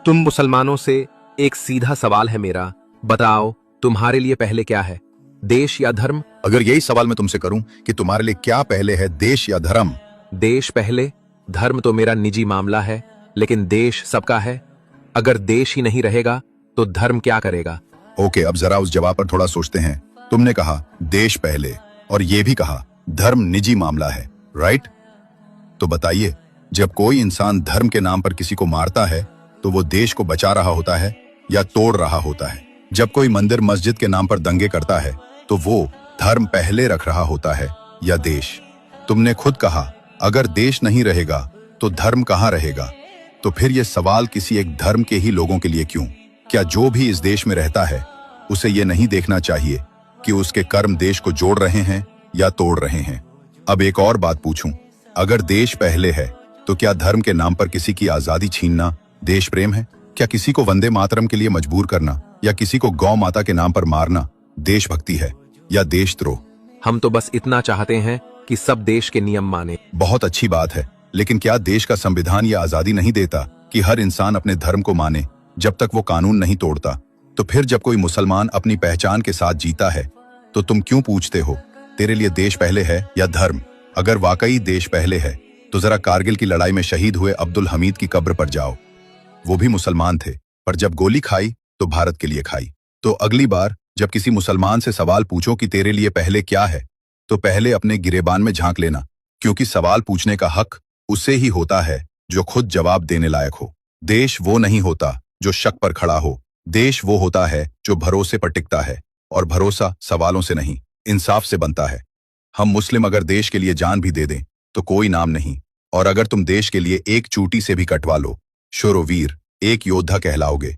तुम मुसलमानों से एक सीधा सवाल है मेरा, बताओ तुम्हारे लिए पहले क्या है, देश या धर्म? अगर यही सवाल मैं तुमसे करूं कि तुम्हारे लिए क्या पहले है, देश या धर्म? देश पहले। धर्म तो मेरा निजी मामला है, लेकिन देश सबका है। अगर देश ही नहीं रहेगा तो धर्म क्या करेगा? ओके, अब जरा उस जवाब पर थोड़ा सोचते हैं। तुमने कहा देश पहले और ये भी कहा धर्म निजी मामला है, राइट? तो बताइए, जब कोई इंसान धर्म के नाम पर किसी को मारता है तो वो देश को बचा रहा होता है या तोड़ रहा होता है? जब कोई मंदिर मस्जिद के नाम पर दंगे करता है तो वो धर्म पहले रख रहा होता है या देश? तुमने खुद कहा अगर देश नहीं रहेगा तो धर्म कहाँ रहेगा। तो फिर यह सवाल किसी एक धर्म के ही लोगों के लिए क्यों? क्या जो भी इस देश में रहता है उसे ये नहीं देखना चाहिए कि उसके कर्म देश को जोड़ रहे हैं या तोड़ रहे हैं? अब एक और बात पूछूं, अगर देश पहले है तो क्या धर्म के नाम पर किसी की आजादी छीनना देश प्रेम है? क्या किसी को वंदे मातरम के लिए मजबूर करना या किसी को गौ माता के नाम पर मारना देशभक्ति है या देशद्रोह? हम तो बस इतना चाहते हैं कि सब देश के नियम माने। बहुत अच्छी बात है, लेकिन क्या देश का संविधान ये आजादी नहीं देता कि हर इंसान अपने धर्म को माने जब तक वो कानून नहीं तोड़ता? तो फिर जब कोई मुसलमान अपनी पहचान के साथ जीता है तो तुम क्यों पूछते हो तेरे लिए देश पहले है या धर्म? अगर वाकई देश पहले है तो जरा कारगिल की लड़ाई में शहीद हुए अब्दुल हमीद की कब्र पर जाओ। वो भी मुसलमान थे, पर जब गोली खाई तो भारत के लिए खाई। तो अगली बार जब किसी मुसलमान से सवाल पूछो कि तेरे लिए पहले क्या है, तो पहले अपने गिरेबान में झांक लेना, क्योंकि सवाल पूछने का हक उसे ही होता है जो खुद जवाब देने लायक हो। देश वो नहीं होता जो शक पर खड़ा हो, देश वो होता है जो भरोसे पर टिकता है, और भरोसा सवालों से नहीं इंसाफ से बनता है। हम मुस्लिम अगर देश के लिए जान भी दे दें तो कोई नाम नहीं, और अगर तुम देश के लिए एक चूटी से भी कटवा लो, शुरवीर, एक योद्धा कहलाओगे।